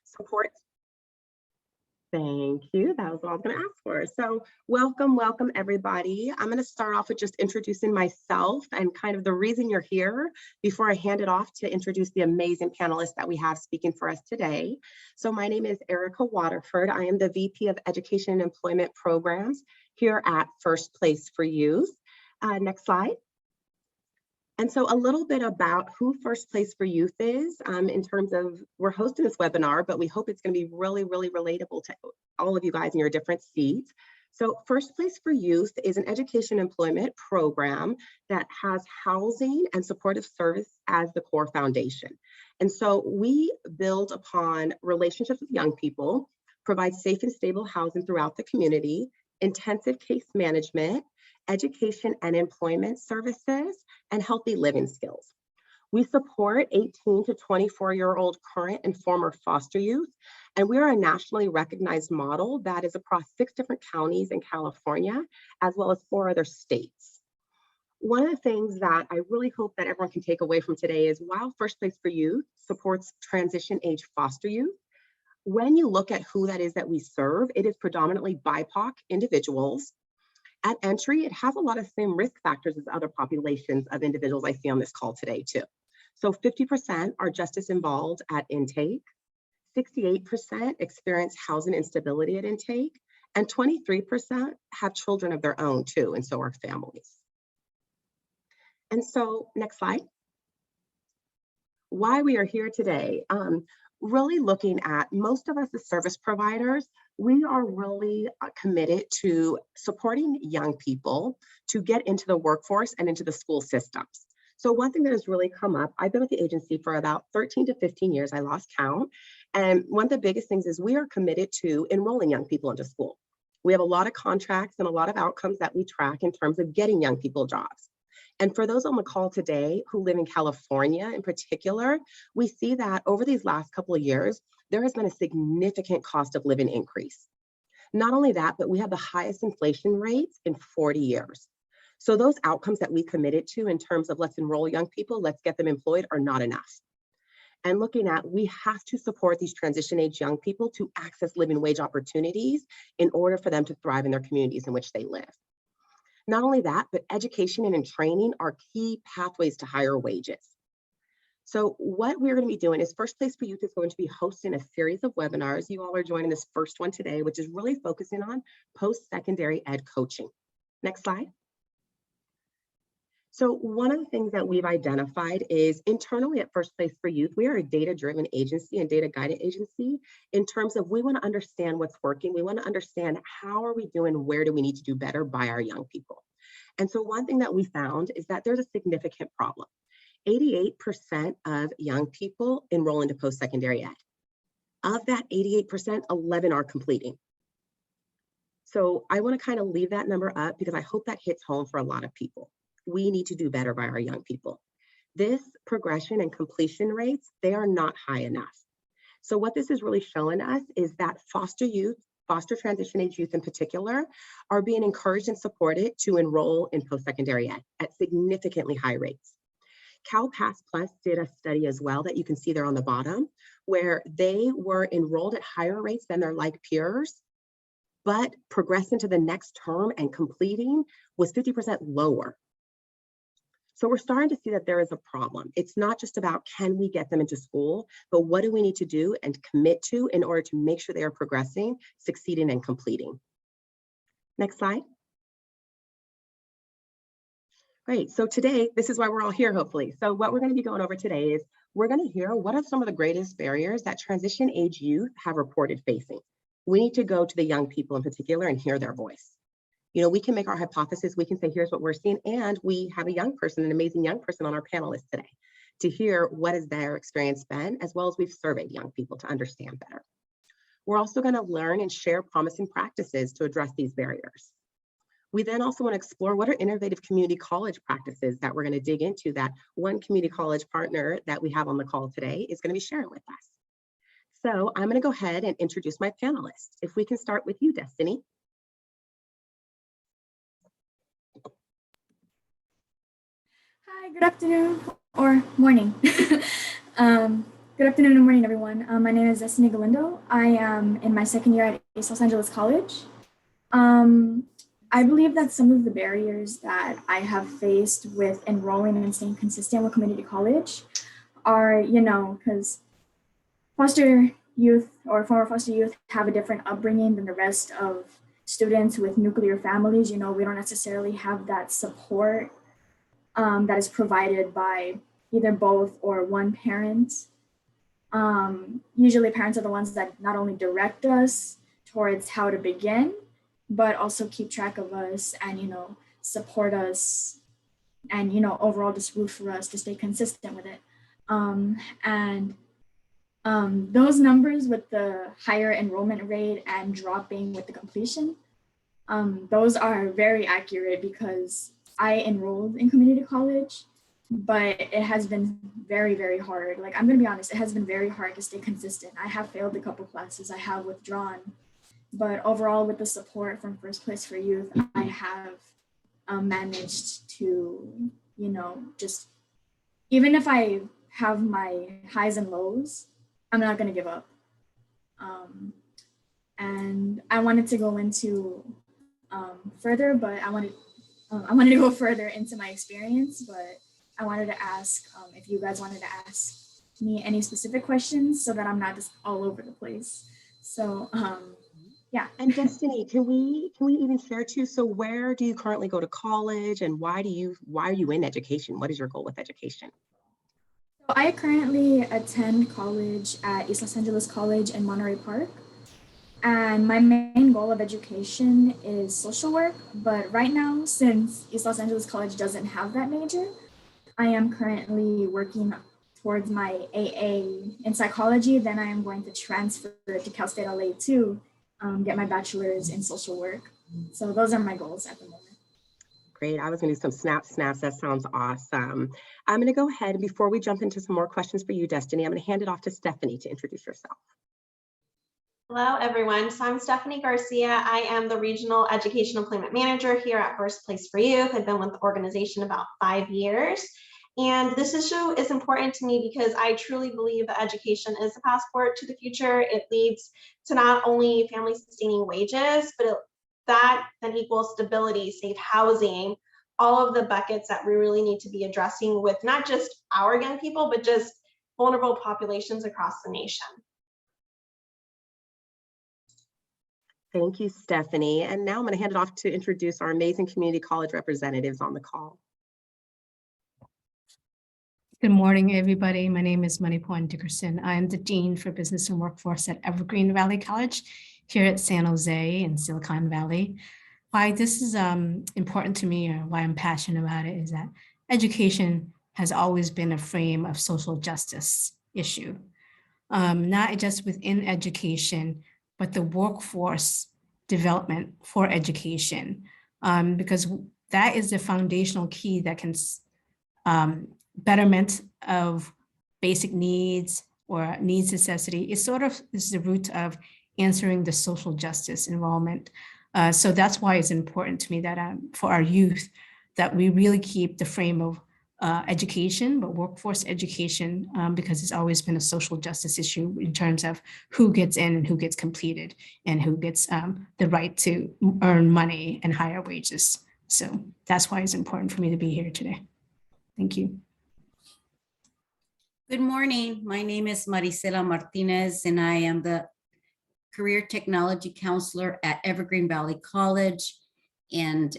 support. Thank you. That was what I was going to ask for. So welcome everybody. I'm going to start off with just introducing myself and kind of the reason you're here before I hand it off to introduce the amazing panelists that we have speaking for us today. So my name is Erica Waterford. I am the VP of Education and Employment Programs here at First Place for Youth. Next slide. And so a little bit about who First Place for Youth is in terms of, we're hosting this webinar, but we hope it's going to be really relatable to all of you guys in your different seats. So First Place for Youth is an education employment program that has housing and supportive service as the core foundation. And so we build upon relationships with young people, provide safe and stable housing throughout the community, intensive case management, education and employment services, and healthy living skills. We support 18 to 24-year-old current and former foster youth, and we are a nationally recognized model that is across 6 different counties in California, as well as 4 other states. One of the things that I really hope that everyone can take away from today is while First Place for Youth supports transition age foster youth, when you look at who that is that we serve, it is predominantly BIPOC individuals. At entry, it has a lot of same risk factors as other populations of individuals I see on this call today too. So 50% are just as involved at intake, 68% experience housing instability at intake, and 23% have children of their own too, and so are families. And so next slide. Why we are here today. Really looking at most of us as service providers, we are really committed to supporting young people to get into the workforce and into the school systems. So one thing that has really come up, I've been with the agency for about 13 to 15 years, I lost count. And one of the biggest things is we are committed to enrolling young people into school. We have a lot of contracts and a lot of outcomes that we track in terms of getting young people jobs. And for those on the call today who live in California in particular, we see that over these last couple of years, there has been a significant cost of living increase. Not only that, but we have the highest inflation rates in 40 years. So those outcomes that we committed to in terms of let's enroll young people, let's get them employed are not enough. And looking at, we have to support these transition age young people to access living wage opportunities in order for them to thrive in their communities in which they live. Not only that, but education and training are key pathways to higher wages. So what we're going to be doing is First Place for Youth is going to be hosting a series of webinars. You all are joining this first one today, which is really focusing on post-secondary ed coaching. Next slide. So one of the things that we've identified is internally at First Place for Youth, we are a data-driven agency and data-guided agency in terms of we want to understand what's working. We want to understand how are we doing, where do we need to do better by our young people. And so one thing that we found is that there's a significant problem. 88% of young people enroll into post-secondary ed. Of that 88%, 11 are completing. So I want to kind of leave that number up because I hope that hits home for a lot of people. We need to do better by our young people. This progression and completion rates, they are not high enough. So what this is really showing us is that foster youth, foster transition age youth in particular, are being encouraged and supported to enroll in post-secondary ed at significantly high rates. CalPass Plus did a study as well that you can see there on the bottom, where they were enrolled at higher rates than their like peers, but progressing to the next term and completing was 50% lower. So we're starting to see that there is a problem. It's not just about can we get them into school, but what do we need to do and commit to in order to make sure they are progressing, succeeding, and completing. Next slide. Great, so today, this is why we're all here, hopefully. So what we're gonna be going over today is we're gonna hear what are some of the greatest barriers that transition age youth have reported facing. We need to go to the young people in particular and hear their voice. You know, we can make our hypothesis, we can say, here's what we're seeing, and we have a young person, an amazing young person on our panelists today to hear what has their experience been, as well as we've surveyed young people to understand better. We're also gonna learn and share promising practices to address these barriers. We then also wanna explore what are innovative community college practices that we're gonna dig into that one community college partner that we have on the call today is gonna be sharing with us. So I'm gonna go ahead and introduce my panelists. If we can start with you, Destiny. Hi, good afternoon or morning. Good afternoon and morning, everyone. My name is Destiny Galindo. I am in my second year at East Los Angeles College. Um, I believe that some of the barriers that I have faced with enrolling and staying consistent with community college are, because foster youth or former foster youth have a different upbringing than the rest of students with nuclear families. We don't necessarily have that support that is provided by either both or one parent. Usually parents are the ones that not only direct us towards how to begin, but also keep track of us and, support us and, overall just root for us to stay consistent with it. And those numbers with the higher enrollment rate and dropping with the completion, those are very accurate because I enrolled in community college, but it has been very, very hard. Like, I'm going to be honest, it has been very hard to stay consistent. I have failed a couple classes, I have withdrawn, but overall, with the support from First Place for Youth, I have managed to, just even if I have my highs and lows, I'm not going to give up. And I wanted to go into further, but I wanted to go further into my experience, but I wanted to ask if you guys wanted to ask me any specific questions so that I'm not just all over the place. So yeah. And Destiny, can we even share too? So where do you currently go to college, and why are you in education? What is your goal with education? So I currently attend college at East Los Angeles College in Monterey Park. And my main goal of education is social work. But right now, since East Los Angeles College doesn't have that major, I am currently working towards my AA in psychology. Then I am going to transfer to Cal State LA to get my bachelor's in social work. So those are my goals at the moment. Great. I was going to do some snaps. That sounds awesome. I'm going to go ahead, and before we jump into some more questions for you, Destiny, I'm going to hand it off to Stephanie to introduce yourself. Hello, everyone. So I'm Stephanie Garcia. I am the Regional Education Employment Manager here at First Place for Youth. I've been with the organization about 5 years. And this issue is important to me because I truly believe that education is the passport to the future. It leads to not only family sustaining wages, but that then equals stability, safe housing, all of the buckets that we really need to be addressing with not just our young people, but just vulnerable populations across the nation. Thank you, Stephanie. And now I'm going to hand it off to introduce our amazing community college representatives on the call. Good morning, everybody. My name is Maniphone Dickerson. I am the Dean for Business and Workforce at Evergreen Valley College here at San Jose in Silicon Valley. Why this is important to me, or why I'm passionate about it, is that education has always been a frame of social justice issue, not just within education, but the workforce development for education, because that is the foundational key that can betterment of basic needs or needs necessity. It sort of is the root of answering the social justice involvement. So that's why it's important to me that for our youth, that we really keep the frame of education, but workforce education, because it's always been a social justice issue in terms of who gets in and who gets completed and who gets the right to earn money and higher wages. So that's why it's important for me to be here today. Thank you. Good morning. My name is Maricela Martinez, and I am the Career Technology Counselor at Evergreen Valley College. And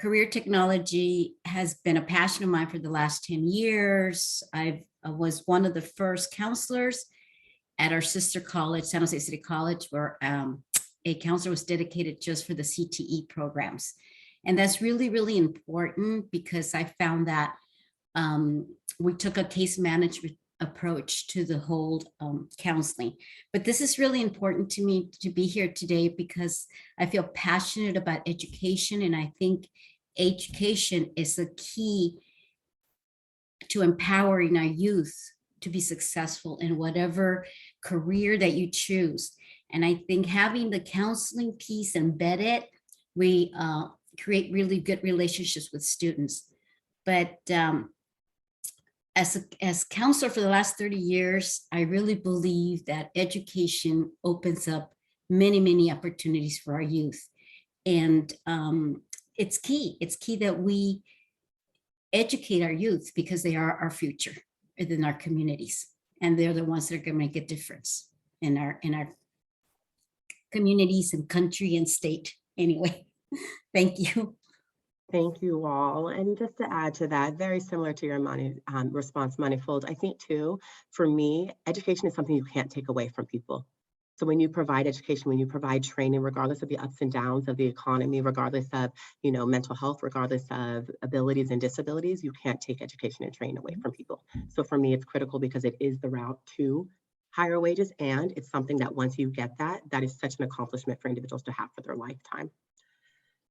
career technology has been a passion of mine for the last 10 years. I was one of the first counselors at our sister college, San Jose City College, where a counselor was dedicated just for the CTE programs. And that's really, really important because I found that we took a case management approach to the whole counseling. But this is really important to me to be here today because I feel passionate about education, and I think education is the key to empowering our youth to be successful in whatever career that you choose. And I think having the counseling piece embedded, we create really good relationships with students. But as counselor for the last 30 years, I really believe that education opens up many, many opportunities for our youth. And it's key. It's key that we educate our youth because they are our future within our communities. And they're the ones that are going to make a difference in our communities and country and state. Anyway, thank you. Thank you all. And just to add to that, very similar to your response, Manifold, I think too, for me, education is something you can't take away from people. So when you provide education, when you provide training, regardless of the ups and downs of the economy, regardless of, mental health, regardless of abilities and disabilities, you can't take education and training away from people. So for me, it's critical because it is the route to higher wages. And it's something that once you get that, that is such an accomplishment for individuals to have for their lifetime.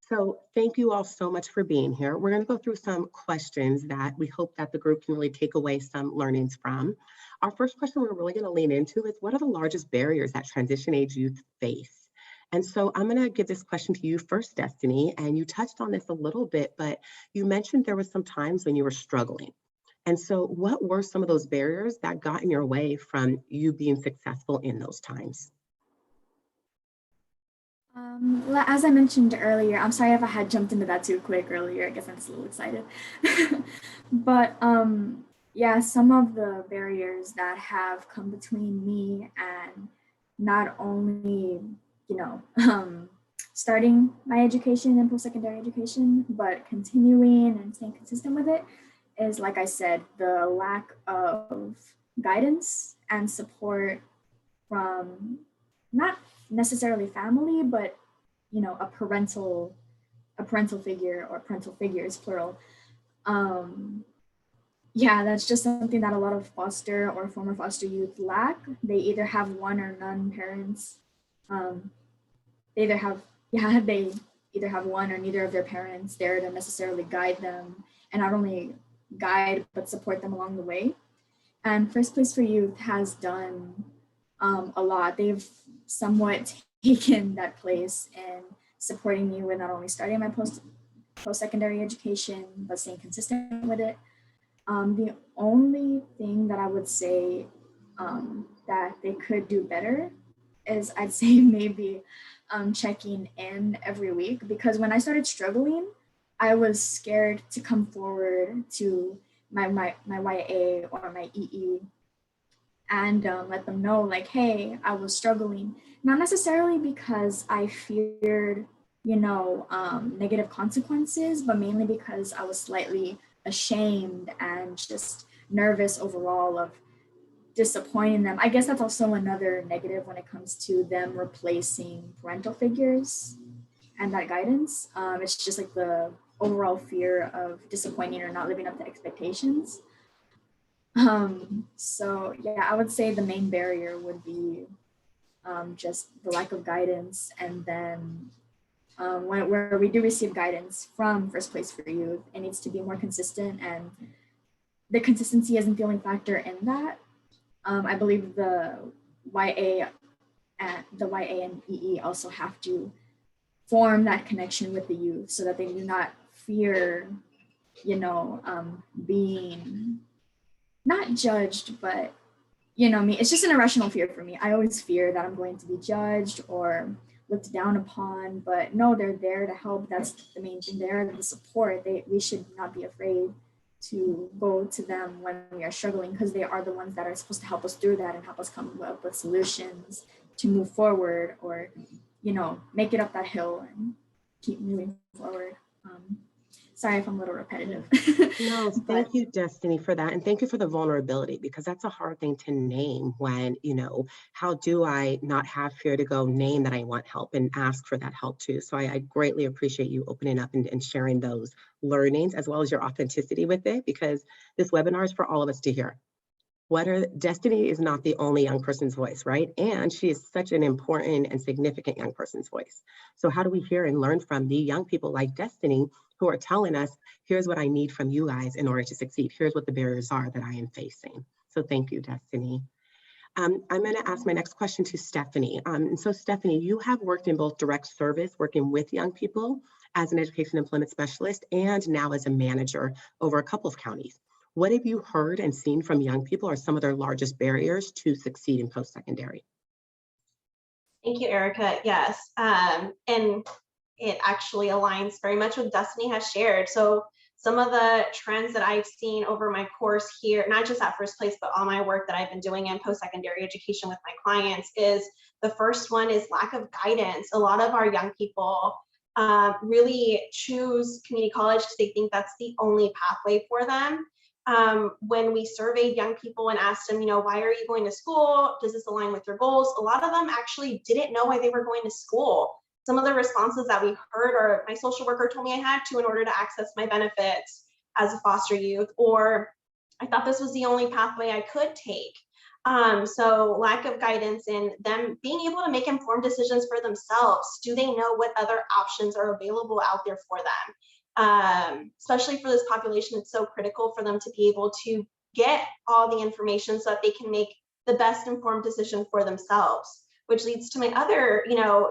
So thank you all so much for being here. We're going to go through some questions that we hope that the group can really take away some learnings from. Our first question we're really going to lean into is, what are the largest barriers that transition age youth face? And so I'm going to give this question to you first, Destiny, and you touched on this a little bit, but you mentioned there was some times when you were struggling. And so what were some of those barriers that got in your way from you being successful in those times? As I mentioned earlier, I'm sorry if I had jumped into that too quick earlier. I guess I'm just a little excited. But yeah, some of the barriers that have come between me and not only, starting my education and post-secondary education, but continuing and staying consistent with it is, like I said, the lack of guidance and support from not necessarily family, but a parental figure, or parental figures plural. Yeah, that's just something that a lot of foster or former foster youth lack. They either have one or none parents. They either have one or neither of their parents there to necessarily guide them, and not only guide but support them along the way. And First Place for Youth has done a lot. They've somewhat taken that place in supporting me with not only starting my post-secondary education, but staying consistent with it. The only thing that I would say that they could do better is, I'd say, maybe checking in every week, because when I started struggling, I was scared to come forward to my YA or my EE and let them know, like, hey, I was struggling. Not necessarily because I feared, negative consequences, but mainly because I was slightly ashamed and just nervous overall of disappointing them. I guess that's also another negative when it comes to them replacing parental figures and that guidance. It's just like the overall fear of disappointing or not living up to expectations. So yeah, I would say the main barrier would be just the lack of guidance. And then where we do receive guidance from First Place for Youth, it needs to be more consistent, and the consistency isn't the only factor in that. I believe the YA and EE also have to form that connection with the youth so that they do not fear, being not judged, but it's just an irrational fear for me. I always fear that I'm going to be judged or looked down upon, but no, they're there to help. That's the main thing. They're the support. We should not be afraid to go to them when we are struggling, because they are the ones that are supposed to help us through that and help us come up with solutions to move forward, or make it up that hill and keep moving forward. Sorry if I'm a little repetitive. No, thank you, Destiny, for that. And thank you for the vulnerability, because that's a hard thing to name when, how do I not have fear to go name that I want help and ask for that help too? So I greatly appreciate you opening up and sharing those learnings, as well as your authenticity with it, because this webinar is for all of us to hear. Destiny is not the only young person's voice, right? And she is such an important and significant young person's voice. So how do we hear and learn from the young people like Destiny who are telling us, here's what I need from you guys in order to succeed. Here's what the barriers are that I am facing. So thank you, Destiny. I'm going to ask my next question to Stephanie. And so Stephanie, you have worked in both direct service, working with young people as an education employment specialist, and now as a manager over a couple of counties. What have you heard and seen from young people are some of their largest barriers to succeed in post-secondary? Thank you, Erica. Yes, and it actually aligns very much with Destiny has shared. So some of the trends that I've seen over my course here, not just at First Place, but all my work that I've been doing in post-secondary education with my clients, is the first one is lack of guidance. A lot of our young people really choose community college because they think that's the only pathway for them. When we surveyed young people and asked them, why are you going to school? Does this align with your goals? A lot of them actually didn't know why they were going to school. Some of the responses that we heard are, my social worker told me I had to in order to access my benefits as a foster youth, or I thought this was the only pathway I could take. So lack of guidance in them being able to make informed decisions for themselves. Do they know what other options are available out there for them? Especially for this population, it's so critical for them to be able to get all the information so that they can make the best informed decision for themselves. Which leads to my other,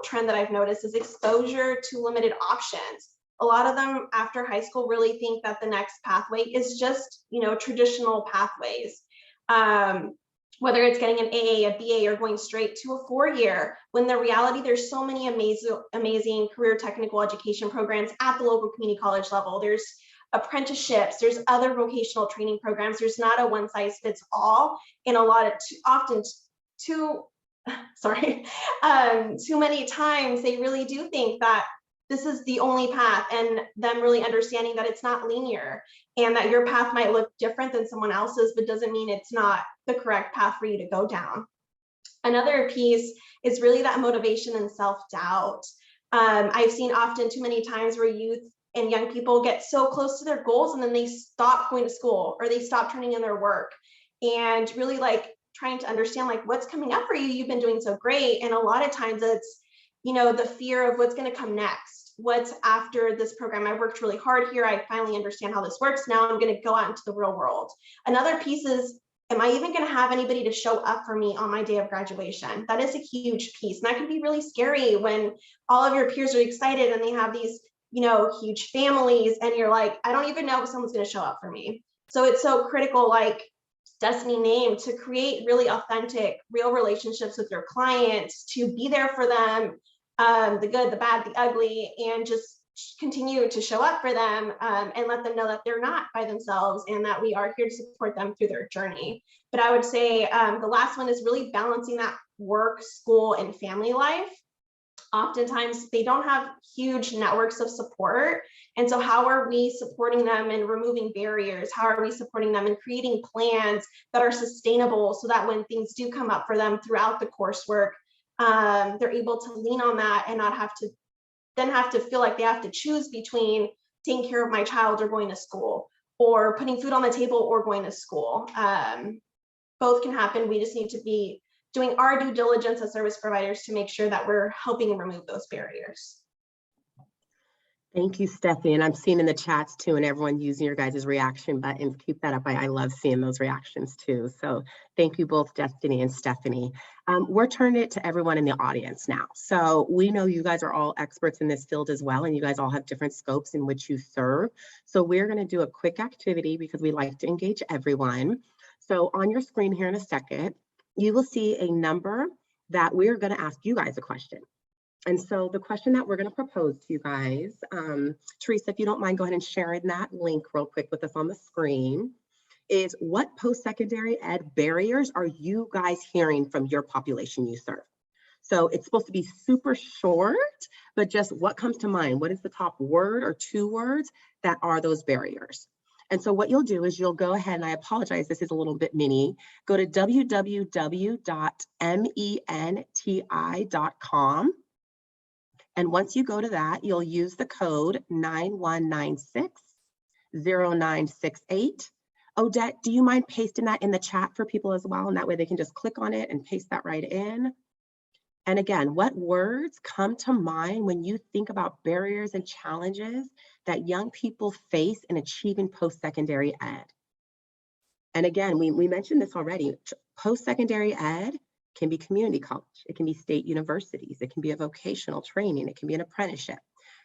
trend that I've noticed is exposure to limited options. A lot of them after high school really think that the next pathway is just, traditional pathways. Whether it's getting an AA, a BA, or going straight to a 4-year, when the reality, there's so many amazing career technical education programs at the local community college level. There's apprenticeships, there's other vocational training programs. There's not a one size fits all. And a lot of too many times they really do think that this is the only path, and them really understanding that it's not linear and that your path might look different than someone else's, but doesn't mean it's not the correct path for you to go down. Another piece is really that motivation and self-doubt. I've seen often too many times where youth and young people get so close to their goals and then they stop going to school or they stop turning in their work, and really trying to understand what's coming up for you. You've been doing so great. And a lot of times it's, the fear of what's going to come next. What's after this program? I worked really hard here. I finally understand how this works. Now I'm going to go out into the real world. Another piece is, am I even going to have anybody to show up for me on my day of graduation? That is a huge piece. And that can be really scary when all of your peers are excited and they have these, huge families, and you're like, I don't even know if someone's going to show up for me. So it's so critical, Destiny named, to create really authentic, real relationships with your clients, to be there for them, the good, the bad, the ugly, and just continue to show up for them, and let them know that they're not by themselves and that we are here to support them through their journey. But I would say the last one is really balancing that work, school, and family life. Oftentimes they don't have huge networks of support. And so how are we supporting them in removing barriers? How are we supporting them in creating plans that are sustainable so that when things do come up for them throughout the coursework, they're able to lean on that and not have to feel like they have to choose between taking care of my child or going to school, or putting food on the table or going to school. Both can happen. We just need to be doing our due diligence as service providers to make sure that we're helping remove those barriers. Thank you, Stephanie. And I'm seeing in the chats too, and everyone using your guys' reaction buttons. Keep that up. I love seeing those reactions too. So thank you both, Destiny and Stephanie. We're turning it to everyone in the audience now. So we know you guys are all experts in this field as well, and you guys all have different scopes in which you serve. So we're going to do a quick activity because we like to engage everyone. So on your screen here in a second, you will see a number that we're going to ask you guys a question. And so the question that we're going to propose to you guys, Teresa, if you don't mind, go ahead and sharing that link real quick with us on the screen, is what post-secondary ed barriers are you guys hearing from your population you serve? So it's supposed to be super short, but just what comes to mind? What is the top word or 2 words that are those barriers? And so what you'll do is you'll go ahead, and I apologize, this is a little bit mini, go to www.menti.com. And once you go to that, you'll use the code 91960968. Odette, do you mind pasting that in the chat for people as well? And that way they can just click on it and paste that right in. And again, what words come to mind when you think about barriers and challenges that young people face in achieving post-secondary ed? And again, we mentioned this already. Post-secondary ed can be community college. It can be state universities. It can be a vocational training. It can be an apprenticeship.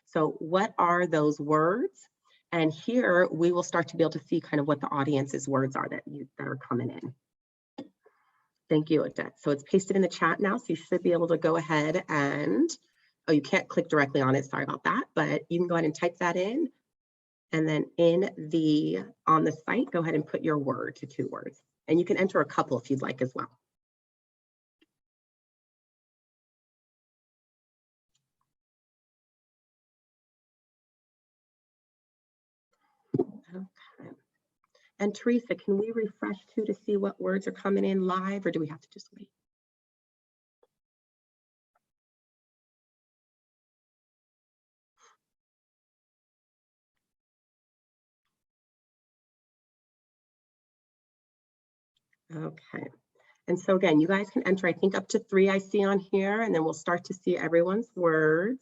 So what are those words? And here we will start to be able to see kind of what the audience's words are that are coming in. Thank you, Odette. So it's pasted in the chat now, so you should be able to go ahead and, oh, you can't click directly on it, sorry about that, but you can go ahead and type that in. And then on the site, go ahead and put your word to 2 words. And you can enter a couple if you'd like as well. Okay. And Teresa, can we refresh too to see what words are coming in live, or do we have to just wait? Okay. And so again, you guys can enter, I think up to 3 I see on here, and then we'll start to see everyone's words.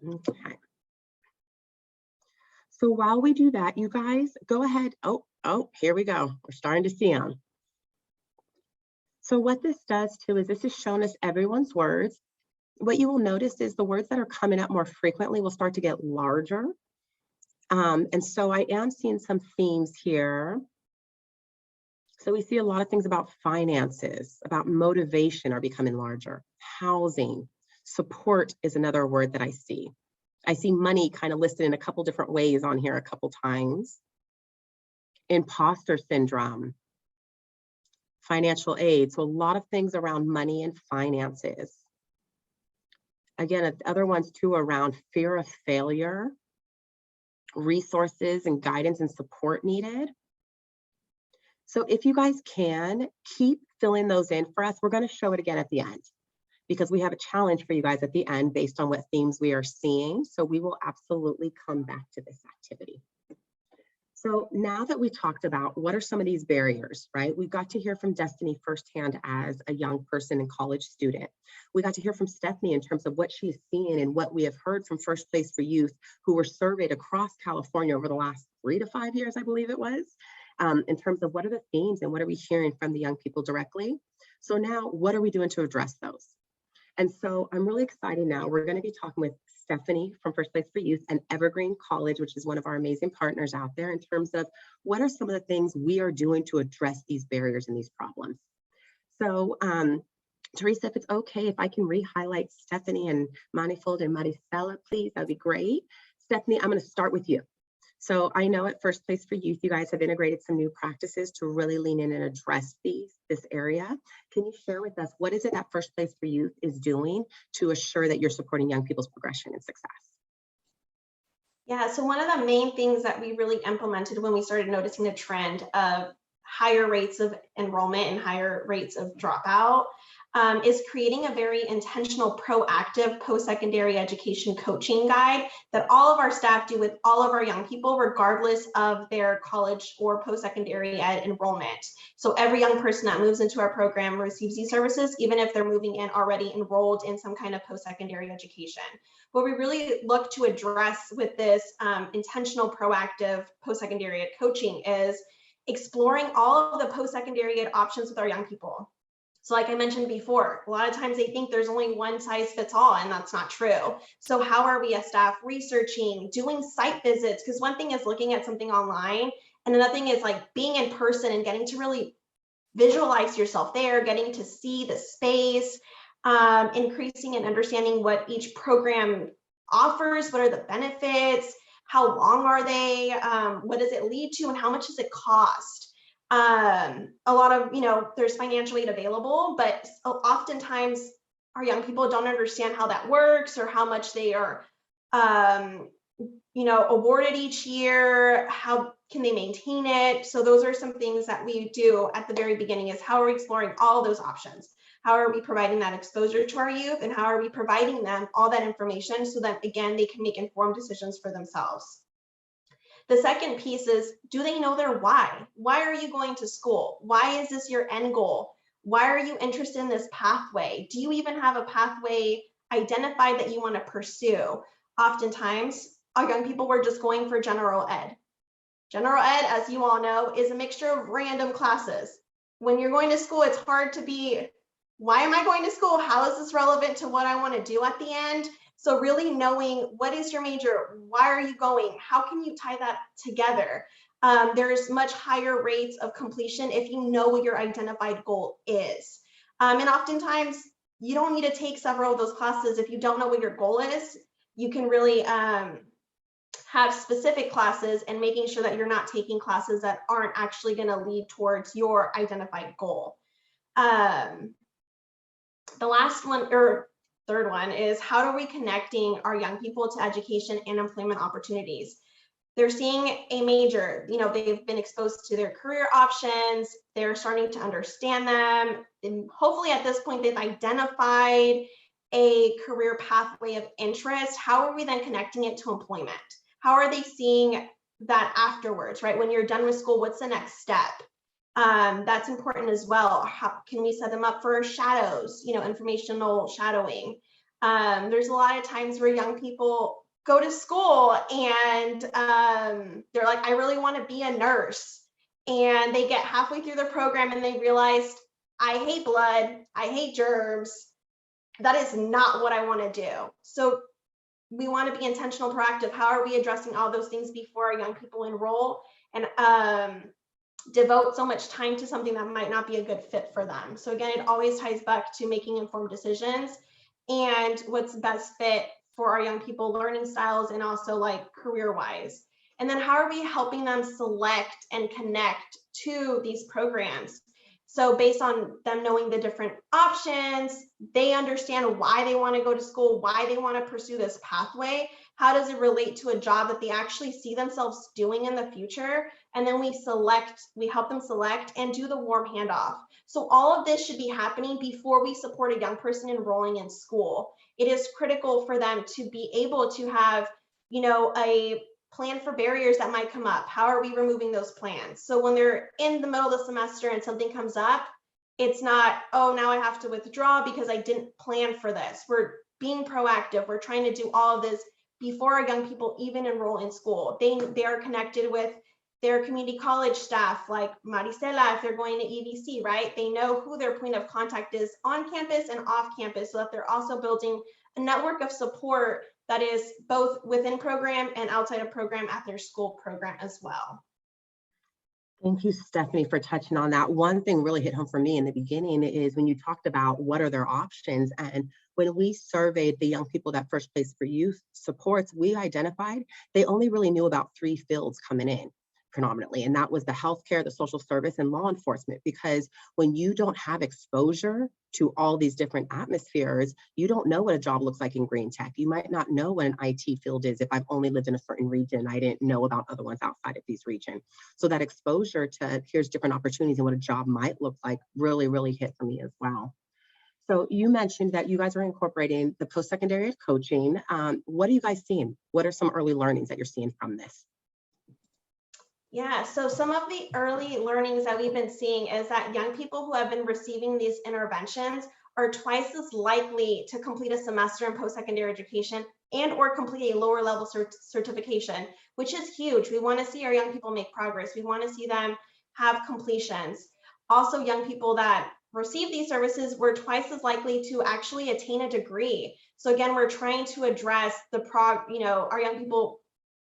Okay. So while we do that, you guys go ahead. Oh, here we go. We're starting to see them. So what this does too is this is showing us everyone's words. What you will notice is the words that are coming up more frequently will start to get larger. And so I am seeing some themes here. So we see a lot of things about finances, about motivation are becoming larger. Housing, support is another word that I see. I see money kind of listed in a couple different ways on here a couple times. Imposter syndrome, financial aid. So a lot of things around money and finances. Again, other ones too around fear of failure, resources and guidance and support needed. So if you guys can, keep filling those in for us. We're going to show it again at the end, because we have a challenge for you guys at the end based on what themes we are seeing. So we will absolutely come back to this activity. So now that we talked about what are some of these barriers, right? We got to hear from Destiny firsthand as a young person and college student. We got to hear from Stephanie in terms of what she's seeing and what we have heard from First Place for Youth, who were surveyed across California over the last 3 to 5 years, I believe it was, in terms of what are the themes and what are we hearing from the young people directly. So now what are we doing to address those? And so I'm really excited now. We're going to be talking with Stephanie from First Place for Youth and Evergreen College, which is one of our amazing partners out there, in terms of what are some of the things we are doing to address these barriers and these problems. So Teresa, if it's okay, if I can re-highlight Stephanie and Manifold and Maricela, please, that'd be great. Stephanie, I'm going to start with you. So I know at First Place for Youth, you guys have integrated some new practices to really lean in and address this area. Can you share with us, what is it that First Place for Youth is doing to assure that you're supporting young people's progression and success? Yeah, so one of the main things that we really implemented when we started noticing the trend of higher rates of enrollment and higher rates of dropout is creating a very intentional, proactive post-secondary education coaching guide that all of our staff do with all of our young people, regardless of their college or post-secondary ed enrollment. So every young person that moves into our program receives these services, even if they're moving in already enrolled in some kind of post-secondary education. What we really look to address with this intentional, proactive post-secondary ed coaching is exploring all of the post-secondary ed options with our young people. So like I mentioned before, a lot of times they think there's only one size fits all, and that's not true. So how are we as staff researching, doing site visits? Because one thing is looking at something online, and another thing is like being in person and getting to really visualize yourself there, getting to see the space, increasing and understanding what each program offers, what are the benefits, how long are they, what does it lead to, and how much does it cost? A lot of, there's financial aid available, but oftentimes our young people don't understand how that works or how much they are, awarded each year, how can they maintain it? So those are some things that we do at the very beginning, is how are we exploring all those options? How are we providing that exposure to our youth, and how are we providing them all that information so that, again, they can make informed decisions for themselves? The second piece is, do they know their why? Why are you going to school? Why is this your end goal? Why are you interested in this pathway? Do you even have a pathway identified that you want to pursue? Oftentimes, our young people were just going for general ed. General ed, as you all know, is a mixture of random classes. When you're going to school, it's hard to be why am I going to school? How is this relevant to what I want to do at the end? So really knowing what is your major, why are you going, how can you tie that together? There's much higher rates of completion if you know what your identified goal is. And oftentimes you don't need to take several of those classes. If you don't know what your goal is, you can really have specific classes and making sure that you're not taking classes that aren't actually going to lead towards your identified goal. The last one, or third one, is how are we connecting our young people to education and employment opportunities? They're seeing a major, they've been exposed to their career options, they're starting to understand them, and hopefully at this point they've identified a career pathway of interest. How are we then connecting it to employment? How are they seeing that afterwards, right? When you're done with school, what's the next step? That's important as well. How can we set them up for shadows, informational shadowing? There's a lot of times where young people go to school and they're like, I really want to be a nurse. And they get halfway through their program and they realize, I hate blood, I hate germs. That is not what I want to do. So we want to be intentional, proactive. How are we addressing all those things before our young people enroll and devote so much time to something that might not be a good fit for them? So again, it always ties back to making informed decisions and what's the best fit for our young people, learning styles, and also like career-wise. And then how are we helping them select and connect to these programs? So based on them knowing the different options, they understand why they want to go to school, why they want to pursue this pathway. How does it relate to a job that they actually see themselves doing in the future? And then we help them select and do the warm handoff. So all of this should be happening before we support a young person enrolling in school. It is critical for them to be able to have, a plan for barriers that might come up. How are we removing those plans? So when they're in the middle of the semester and something comes up, it's not, oh, now I have to withdraw because I didn't plan for this. We're being proactive. We're trying to do all of this before our young people even enroll in school. They are connected with their community college staff, like Maricela, if they're going to EVC, right? They know who their point of contact is on campus and off campus, so that they're also building a network of support that is both within program and outside of program at their school program as well. Thank you, Stephanie, for touching on that. One thing really hit home for me in the beginning is when you talked about what are their options. And when we surveyed the young people that First Place for Youth supports, we identified they only really knew about 3 fields coming in predominantly, and that was the healthcare, the social service, and law enforcement. Because when you don't have exposure to all these different atmospheres, you don't know what a job looks like in green tech. You might not know what an IT field is if I've only lived in a certain region. I didn't know about other ones outside of these regions. So that exposure to here's different opportunities and what a job might look like really, really hit for me as well. So you mentioned that you guys are incorporating the post-secondary coaching. What are you guys seeing? What are some early learnings that you're seeing from this? Yeah, so some of the early learnings that we've been seeing is that young people who have been receiving these interventions are twice as likely to complete a semester in post-secondary education and or complete a lower level certification, which is huge. We want to see our young people make progress. We want to see them have completions. Also, young people that receive these services were twice as likely to actually attain a degree. So again, we're trying to address our young people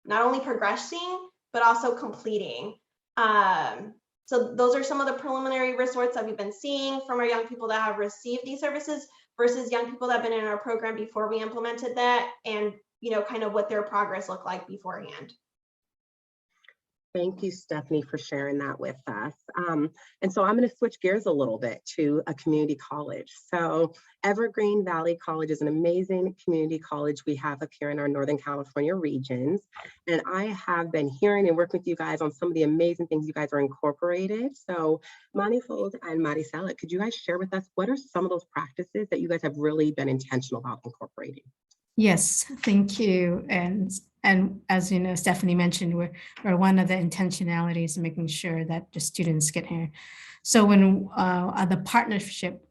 not only progressing, but also completing. So those are some of the preliminary results that we've been seeing from our young people that have received these services versus young people that have been in our program before we implemented that, and kind of what their progress looked like beforehand. Thank you, Stephanie, for sharing that with us. And so I'm going to switch gears a little bit to a community college. So Evergreen Valley College is an amazing community college we have up here in our Northern California regions. And I have been hearing and working with you guys on some of the amazing things you guys are incorporated. So Maniphone and Maricela, could you guys share with us what are some of those practices that you guys have really been intentional about incorporating? Yes, thank you. And as you know, Stephanie mentioned, we're one of the intentionalities making sure that the students get here. So when the partnership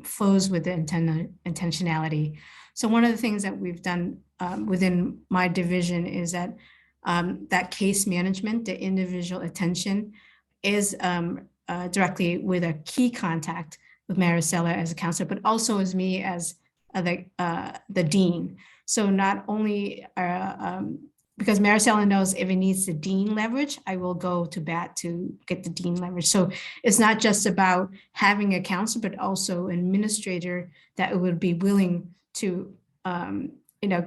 flows with the intentionality. So one of the things that we've done within my division is that that case management, the individual attention, is directly with a key contact with Maricela as a counselor, but also as me as the dean. So not only because Maricela knows if it needs the dean leverage, I will go to bat to get the dean leverage. So it's not just about having a counselor, but also an administrator that would be willing to,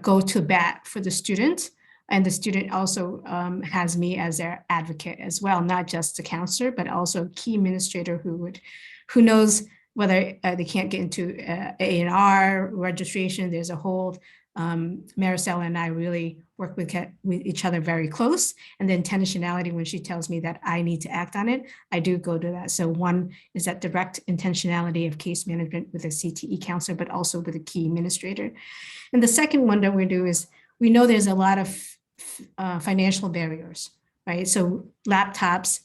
go to bat for the student. And the student also has me as their advocate as well, not just the counselor, but also a key administrator who knows whether they can't get into A&R registration. There's a hold. Maricela and I really work with each other very close. And the intentionality, when she tells me that I need to act on it, I do go to that. So one is that direct intentionality of case management with a CTE counselor, but also with a key administrator. And the second one that we do is we know there's a lot of financial barriers, right? So laptops,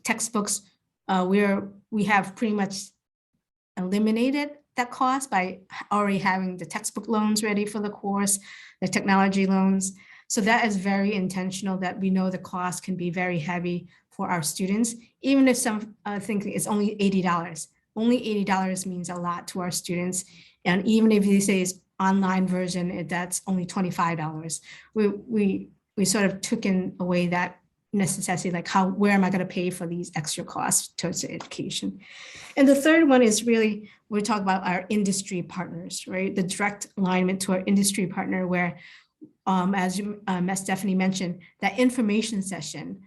textbooks, we have pretty much eliminated that cost by already having the textbook loans ready for the course, the technology loans. So that is very intentional, that we know the cost can be very heavy for our students, even if some think it's only $80. Only $80 means a lot to our students. And even if you say it's online version, that's only $25. We sort of took in away that necessity, like where am I going to pay for these extra costs towards the education? And the third one is really, we talk about our industry partners, right? The direct alignment to our industry partner, where, as Stephanie mentioned, that information session.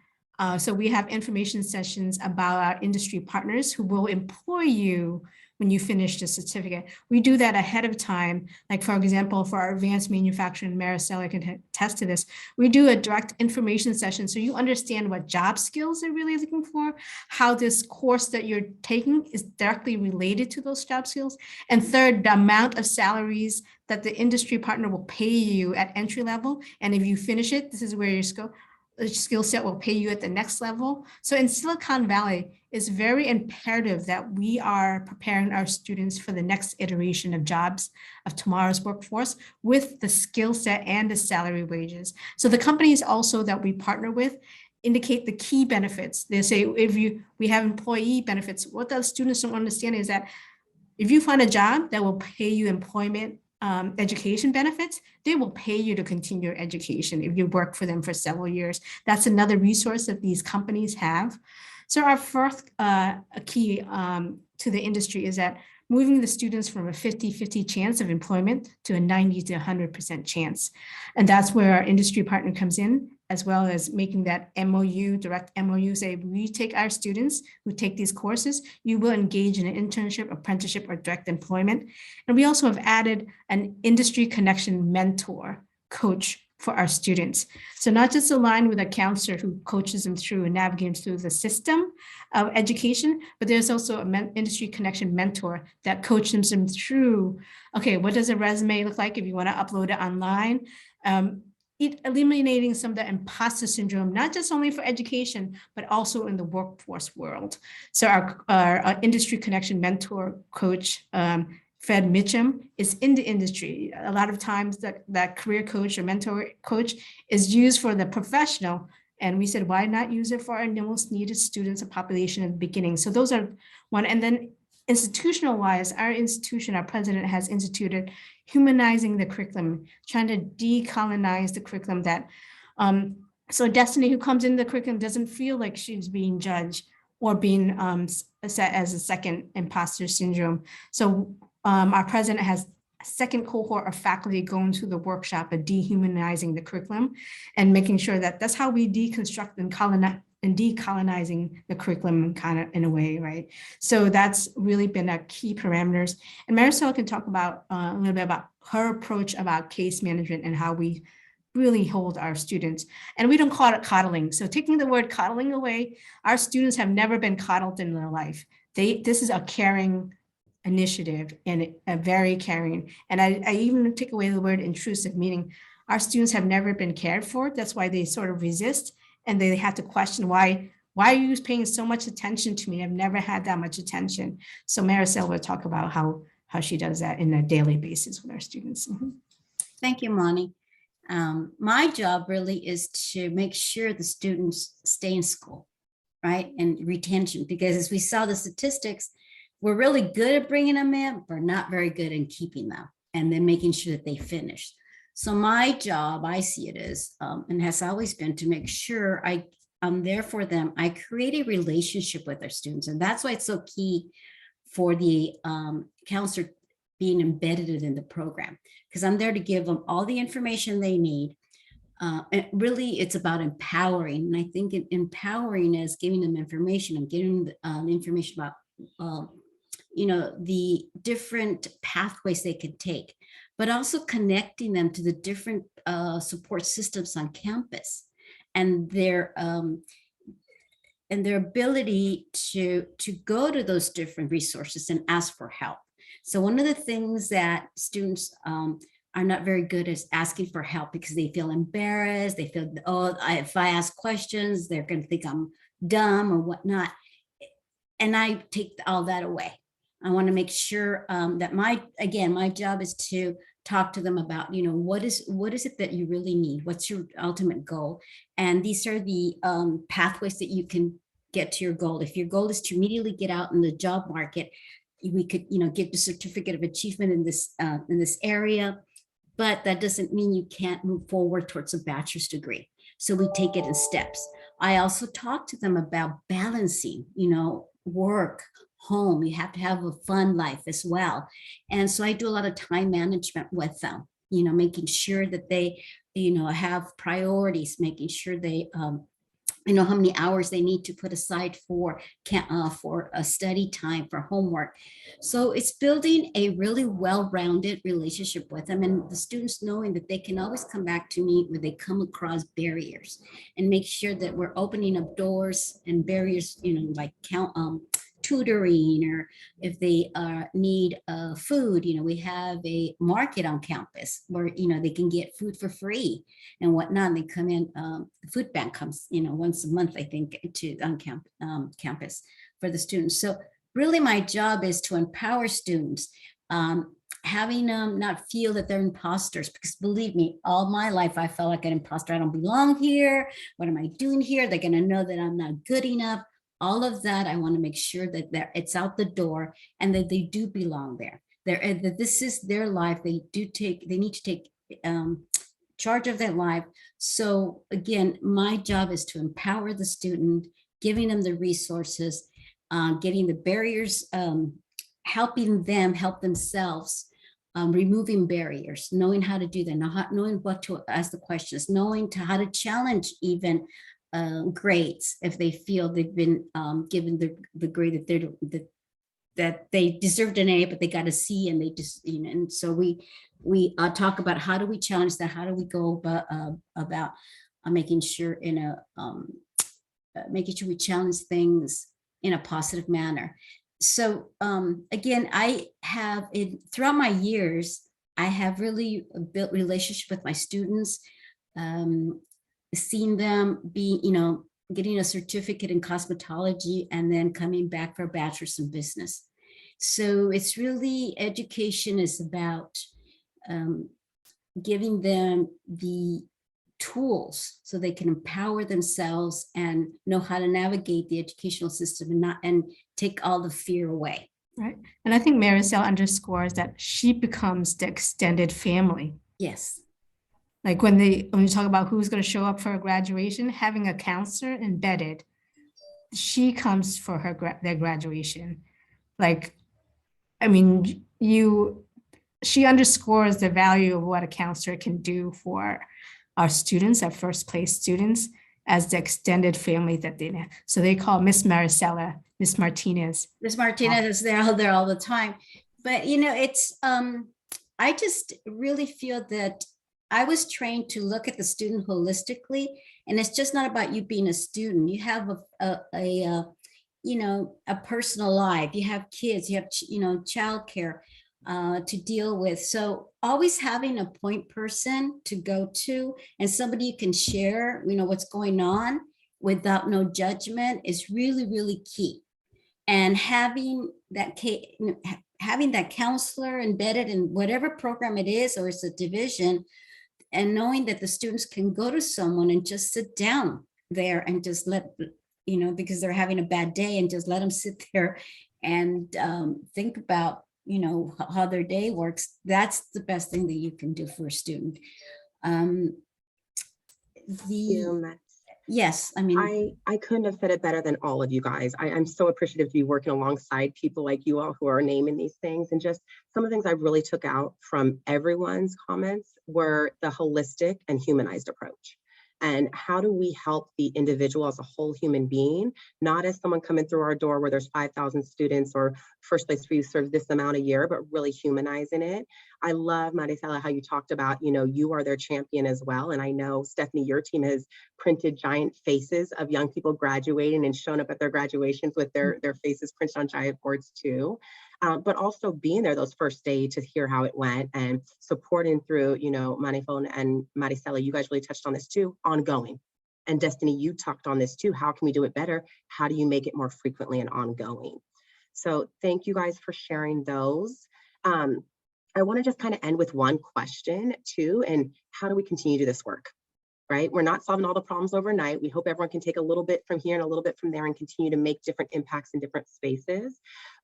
So we have information sessions about our industry partners who will employ you when you finish the certificate. We do that ahead of time. Like, for example, for our advanced manufacturing, Maricela can attest to this, we do a direct information session so you understand what job skills they're really looking for, how this course that you're taking is directly related to those job skills. And third, the amount of salaries that the industry partner will pay you at entry level. And if you finish it, this is where your skill set will pay you at the next level. So in Silicon Valley, it's very imperative that we are preparing our students for the next iteration of jobs of tomorrow's workforce with the skill set and the salary wages. So the companies also that we partner with indicate the key benefits. They say, we have employee benefits. What the students don't understand is that if you find a job that will pay you employment education benefits, they will pay you to continue your education if you work for them for several years. That's another resource that these companies have. So our first key to the industry is that moving the students from a 50-50 chance of employment to a 90 to 100% chance. And that's where our industry partner comes in, as well as making that MOU, direct MOU, say, we take our students who take these courses, you will engage in an internship, apprenticeship, or direct employment. And we also have added an industry connection mentor coach for our students. So not just aligned with a counselor who coaches them through and navigates through the system of education, but there's also an industry connection mentor that coaches them through, okay, what does a resume look like if you want to upload it online? Eliminating some of the imposter syndrome, not just only for education, but also in the workforce world. So our industry connection mentor coach, Fred Mitchum, is in the industry. A lot of times that career coach or mentor coach is used for the professional. And we said, why not use it for our most needed students and population at the beginning? So those are one. And then institutional wise, our institution, our president has instituted humanizing the curriculum, trying to decolonize the curriculum that, so Destiny, who comes into the curriculum, doesn't feel like she's being judged or being set as a second imposter syndrome. So our president has a second cohort of faculty going to the workshop of dehumanizing the curriculum and making sure that that's how we deconstruct and decolonizing the curriculum kind of in a way, right? So that's really been a key parameters. And Maricela can talk about a little bit about her approach about case management and how we really hold our students. And we don't call it coddling. So taking the word coddling away, our students have never been coddled in their life. This is a caring initiative and a very caring. And I even take away the word intrusive, meaning our students have never been cared for. That's why they sort of resist. And they have to question why are you paying so much attention to me? I've never had that much attention. So Maricela will talk about how she does that in a daily basis with our students. Mm-hmm. Thank you, Moni. My job really is to make sure the students stay in school, right? And retention, because as we saw the statistics, we're really good at bringing them in, but not very good in keeping them and then making sure that they finish. So my job, I see it as, and has always been, to make sure I'm there for them. I create a relationship with our students. And that's why it's so key for the counselor being embedded in the program, because I'm there to give them all the information they need. And really, it's about empowering. And I think empowering is giving them information and giving them information about, the different pathways they can take, but also connecting them to the different support systems on campus and their ability to go to those different resources and ask for help. So one of the things that students are not very good at asking for help because they feel embarrassed. They feel, if I ask questions, they're going to think I'm dumb or whatnot. And I take all that away. I want to make sure that my job is to talk to them about, what is it that you really need? What's your ultimate goal? And these are the pathways that you can get to your goal. If your goal is to immediately get out in the job market, we could, give the certificate of achievement in this area, but that doesn't mean you can't move forward towards a bachelor's degree. So we take it in steps. I also talk to them about balancing, work, home. You have to have a fun life as well. And so I do a lot of time management with them, making sure that they, have priorities, making sure they, how many hours they need to put aside for a study time, for homework. So it's building a really well-rounded relationship with them, and the students knowing that they can always come back to me when they come across barriers, and make sure that we're opening up doors and barriers, like tutoring, or if they need food, we have a market on campus where, they can get food for free and whatnot. And they come in, the food bank comes, once a month, I think, on campus for the students. So really my job is to empower students, having them not feel that they're imposters, because believe me, all my life I felt like an imposter. I don't belong here. What am I doing here? They're going to know that I'm not good enough. All of that, I want to make sure that it's out the door and that they do belong there. That this is their life. They need to take charge of their life. So again, my job is to empower the student, giving them the resources, getting the barriers, helping them help themselves, removing barriers, knowing how to do that, knowing what to ask the questions, knowing how to challenge even grades if they feel they've been given the grade that they deserved an A, but they got a C, and they just, and so we talk about how do we challenge that, how do we go about making sure making sure we challenge things in a positive manner. So again, I have throughout my years, I have really built relationship with my students. Seeing them be, getting a certificate in cosmetology and then coming back for a bachelor's in business. So it's really, education is about giving them the tools so they can empower themselves and know how to navigate the educational system and take all the fear away. Right. And I think Maricela underscores that she becomes the extended family. Yes. Like when you talk about who's going to show up for a graduation, having a counselor embedded, she comes for their graduation. Like, I mean, she underscores the value of what a counselor can do for our students, our first place students, as the extended family that they have. So they call Miss Maricela, Miss Martinez. Miss Martinez is there all the time. But, it's, I just really feel that I was trained to look at the student holistically, and it's just not about you being a student. You have a personal life. You have kids. You have childcare to deal with. So always having a point person to go to and somebody you can share, what's going on without no judgment is really, really key. And having that counselor embedded in whatever program it is, or it's a division, and knowing that the students can go to someone and just sit down there and just let, because they're having a bad day, and just let them sit there and think about, how their day works. That's the best thing that you can do for a student. Yes, I mean, I couldn't have said it better than all of you guys. I'm so appreciative to be working alongside people like you all who are naming these things. And just some of the things I really took out from everyone's comments were the holistic and humanized approach. And how do we help the individual as a whole human being, not as someone coming through our door where there's 5,000 students or First Place for You serves this amount a year, but really humanizing it. I love, Maricela, how you talked about, you are their champion as well. And I know, Stephanie, your team has printed giant faces of young people graduating and shown up at their graduations with their faces printed on giant boards too. But also being there those first days to hear how it went and supporting through, Maniphone and Maricela, you guys really touched on this too, ongoing. And Destiny, you talked on this too. How can we do it better? How do you make it more frequently and ongoing? So thank you guys for sharing those. I want to just kind of end with one question too, and how do we continue to do this work? Right? We're not solving all the problems overnight. We hope everyone can take a little bit from here and a little bit from there and continue to make different impacts in different spaces.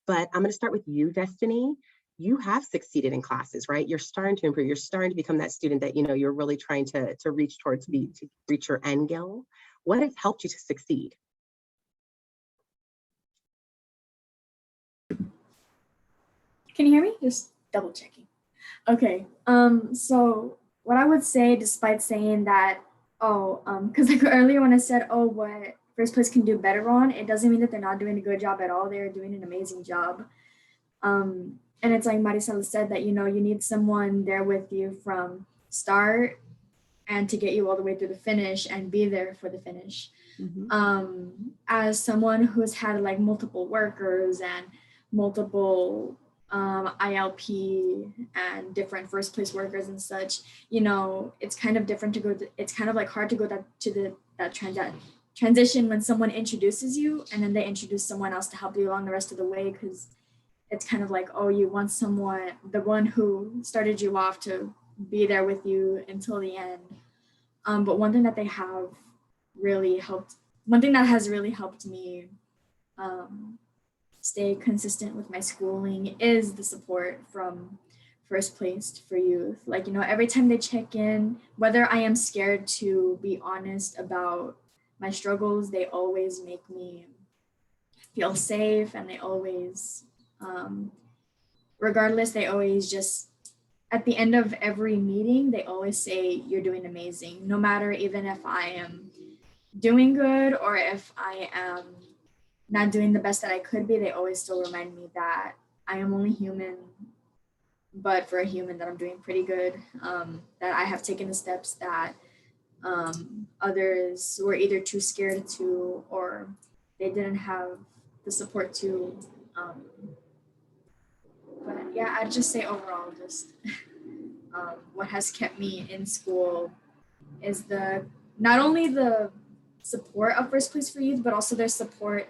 But I'm going to start with you, Destiny. You have succeeded in classes, right? You're starting to improve. You're starting to become that student that, you're really trying to reach towards, to reach your end goal. What has helped you to succeed? Can you hear me? Just double checking. Okay. So what I would say, despite saying that, because like earlier when I said, what First Place can do better on, it doesn't mean that they're not doing a good job at all. They're doing an amazing job. And it's like Maricela said that, you need someone there with you from start and to get you all the way through the finish and be there for the finish. mm-hmm. As someone who's had like multiple workers and multiple ILP and different First Place workers and such, it's kind of different to go, it's kind of like hard to go that transition when someone introduces you and then they introduce someone else to help you along the rest of the way, because it's kind of like, you want someone, the one who started you off, to be there with you until the end. But one thing that has really helped me stay consistent with my schooling is the support from First Place for Youth. Like, every time they check in, whether I am scared to be honest about my struggles, they always make me feel safe, and they always, regardless, they always just, at the end of every meeting, they always say, you're doing amazing, no matter even if I am doing good or if I am not doing the best that I could be. They always still remind me that I am only human, but for a human, that I'm doing pretty good, that I have taken the steps that others were either too scared to, or they didn't have the support to. But yeah, I'd just say overall, just what has kept me in school is not only the support of First Place for Youth, but also their support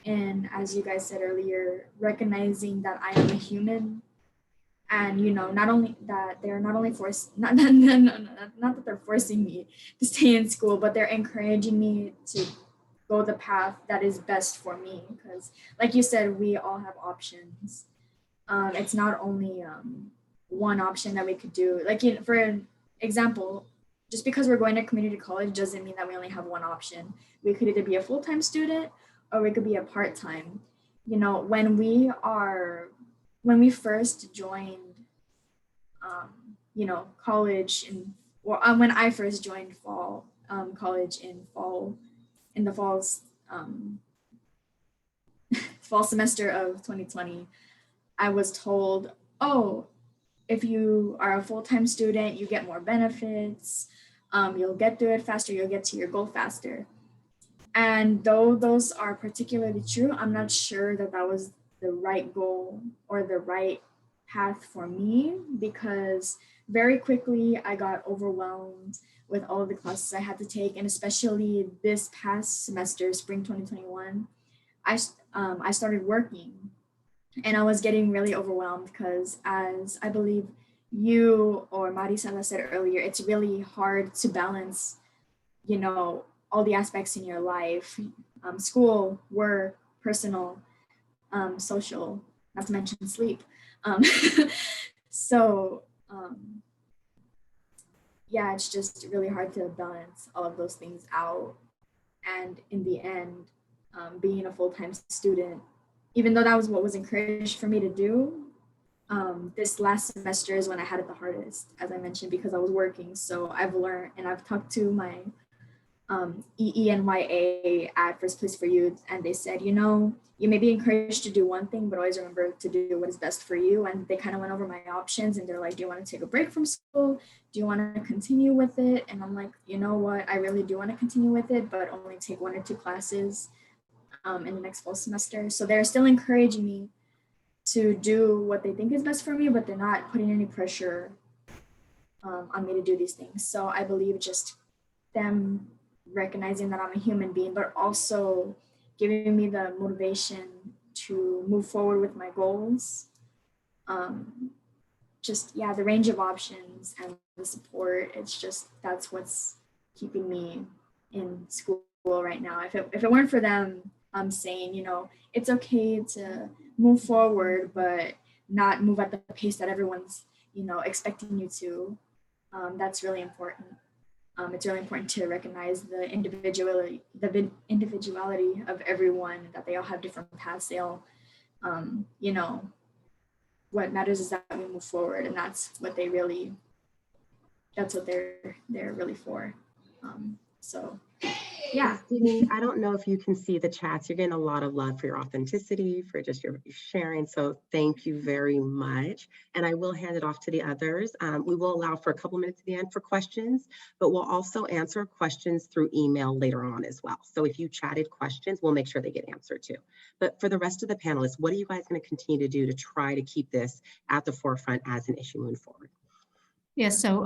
in, as you guys said earlier, recognizing that I am a human, and not only that they're not only not that they're forcing me to stay in school, but they're encouraging me to go the path that is best for me, because like you said, we all have options. It's not only one option that we could do. Like, for example, just because we're going to community college doesn't mean that we only have one option. We could either be a full-time student or we could be a part-time. When we first joined, college, when I first joined college in the fall semester of 2020, I was told, if you are a full-time student, you get more benefits, you'll get through it faster, you'll get to your goal faster. And though those are particularly true, I'm not sure that was the right goal or the right path for me, because very quickly I got overwhelmed with all of the classes I had to take. And especially this past semester, spring 2021, I started working. And I was getting really overwhelmed because, as I believe you or Maricela said earlier, it's really hard to balance, all the aspects in your life, school, work, personal. social, not to mention sleep. So yeah, it's just really hard to balance all of those things out. And in the end, being a full-time student, even though that was what was encouraged for me to do, this last semester is when I had it the hardest, as I mentioned, because I was working. So I've learned, and I've talked to my EE and YA at First Place for Youth, and they said, you know, you may be encouraged to do one thing, but always remember to do what is best for you. And they kind of went over my options, and they're like, do you want to take a break from school? Do you want to continue with it? And I'm like, you know what, I really do want to continue with it, but only take 1 or 2 classes in the next fall semester. So they're still encouraging me to do what they think is best for me, but they're not putting any pressure on me to do these things. So I believe just them recognizing that I'm a human being, but also giving me the motivation to move forward with my goals. Just, yeah, the range of options and the support, it's just, that's what's keeping me in school right now. If it weren't for them saying, you know, it's okay to move forward, but not move at the pace that everyone's, you know, expecting you to, that's really important. It's really important to recognize the individuality of everyone, that they all have different paths. They all, you know, what matters is that we move forward, and that's what they're really for. So yeah. Destiny, I don't know if you can see the chats. You're getting a lot of love for your authenticity, for just your sharing. So thank you very much. And I will hand it off to the others. We will allow for a couple minutes at the end for questions, but we'll also answer questions through email later on as well. So if you chatted questions, we'll make sure they get answered too. But for the rest of the panelists, what are you guys going to continue to do to try to keep this at the forefront as an issue moving forward? Yeah, so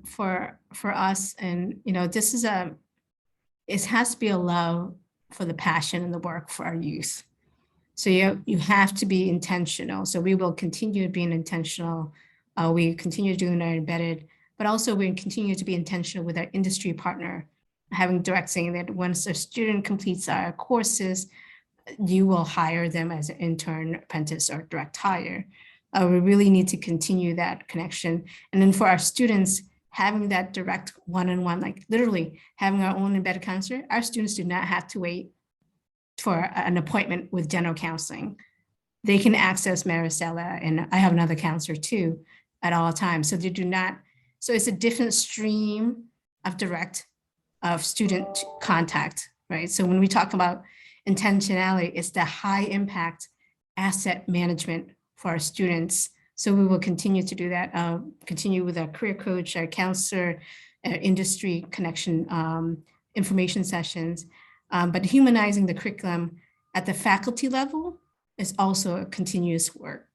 for us, and you know, this is it has to be a love for the passion and the work for our youth. So you have to be intentional. So we will continue being intentional. We continue doing our embedded, but also we continue to be intentional with our industry partner, having direct saying that once a student completes our courses, you will hire them as an intern, apprentice, or direct hire. We really need to continue that connection. And then for our students, having that direct one-on-one, like literally having our own embedded counselor, our students do not have to wait for an appointment with general counseling. They can access Maricela, and I have another counselor too at all times. So they do not, so it's a different stream of direct of student contact, right? So when we talk about intentionality, it's the high impact asset management for our students. So we will continue to do that, continue with our career coach, our counselor, our industry connection information sessions, but humanizing the curriculum at the faculty level is also a continuous work,